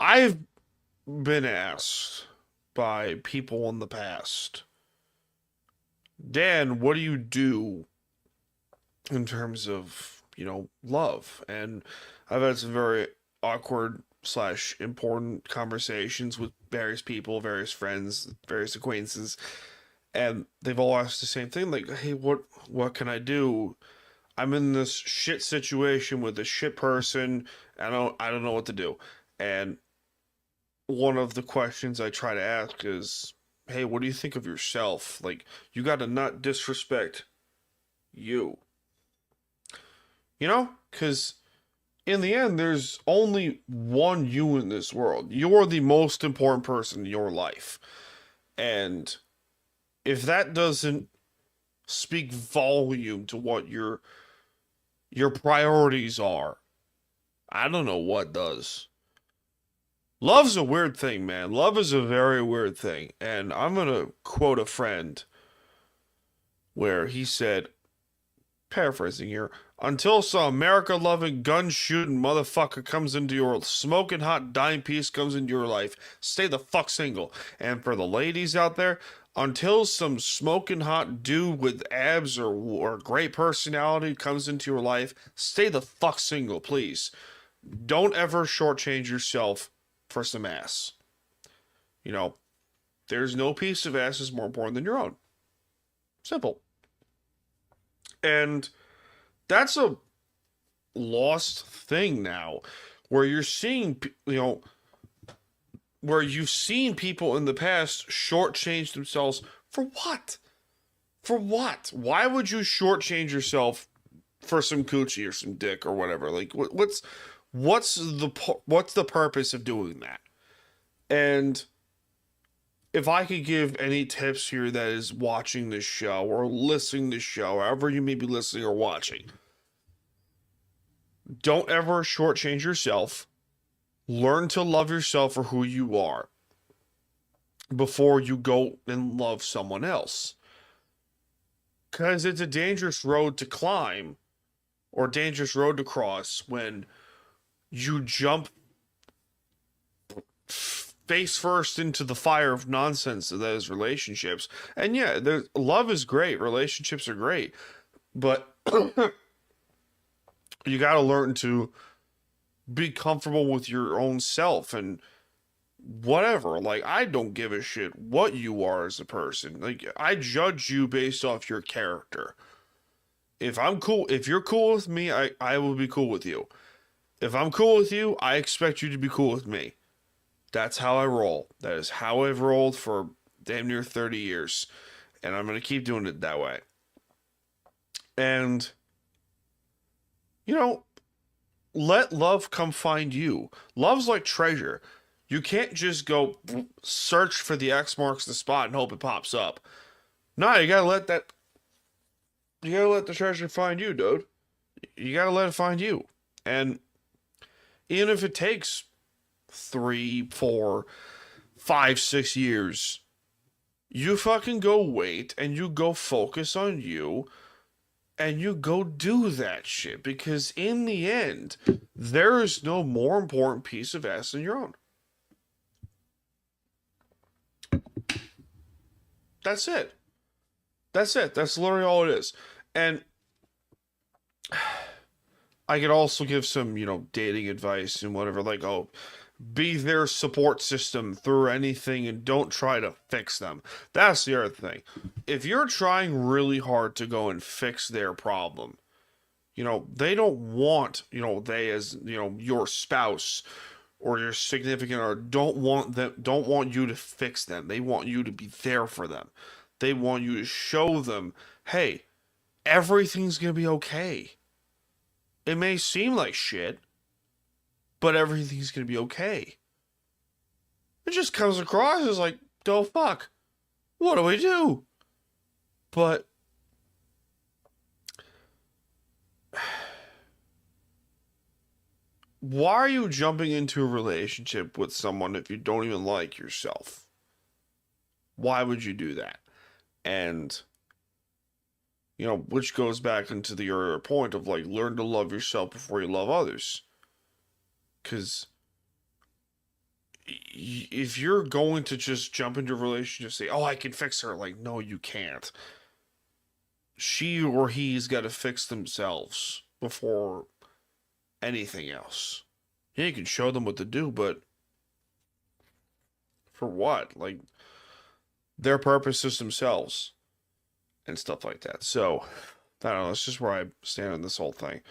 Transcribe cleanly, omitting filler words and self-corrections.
I've been asked by people in the past, Dan, what do you do in terms of, love? And I've had some very awkward slash important conversations with various people, various friends, various acquaintances, and they've all asked the same thing, like, hey, what can I do? I'm in this shit situation with a shit person. I don't know what to do. And one of the questions I try to ask is, hey, what do you think of yourself? Like, you got to not disrespect you, Because in the end, there's only one you in this world. You're the most important person in your life. And if that doesn't speak volume to what your priorities are, I don't know what does. Love's a weird thing, man. Love is a very weird thing. And I'm going to quote a friend where he said, paraphrasing here, until some America loving, gun shooting motherfucker comes into your smoking hot dime piece comes into your life, stay the fuck single. And for the ladies out there, until some smoking hot dude with abs or great personality comes into your life, stay the fuck single, please. Don't ever shortchange yourself for some ass. You know, there's no piece of ass is more important than your own. Simple. And that's a lost thing now, where you're seeing, where you've seen people in the past shortchange themselves for what? For what? Why would you shortchange yourself for some coochie or some dick or whatever? Like, what's the purpose of doing that? And if I could give any tips here that is watching this show or listening to this show, however you may be listening or watching, don't ever shortchange yourself. Learn to love yourself for who you are before you go and love someone else. Because it's a dangerous road to climb or dangerous road to cross when you jump face first into the fire of nonsense of those relationships. And yeah, love is great, relationships are great, but you got to learn to be comfortable with your own self and whatever. Like, I don't give a shit what you are as a person. Like, I judge you based off your character. If you're cool with me, I will be cool with you. If I'm cool with you, I expect you to be cool with me. That's how I roll. That is how I've rolled for damn near 30 years. And I'm going to keep doing it that way. And, you know, let love come find you. Love's like treasure. You can't just go search for the X marks the spot and hope it pops up. No, you gotta let the treasure find you, dude. You gotta let it find you. And even if it takes 3, 4, 5, 6 years, you fucking go wait and you go focus on you and you go do that shit, because in the end, there is no more important piece of ass than your own. That's it. That's it. That's literally all it is. And I could also give some, dating advice and whatever, like, oh, be their support system through anything and don't try to fix them. That's the other thing. If you're trying really hard to go and fix their problem, they don't want, they as, your spouse or your significant other don't want you to fix them. They want you to be there for them. They want you to show them, hey, everything's going to be okay. It may seem like shit, but everything's going to be okay. It just comes across as like, oh fuck, what do we do? But why are you jumping into a relationship with someone if you don't even like yourself? Why would you do that? And, which goes back into the earlier point of like, learn to love yourself before you love others. Because if you're going to just jump into a relationship and say, "Oh, I can fix her," like, no, you can't. She or he's got to fix themselves before anything else. Yeah, you can show them what to do, but for what? Like, their purpose is themselves and stuff like that. So, I don't know. That's just where I stand on this whole thing.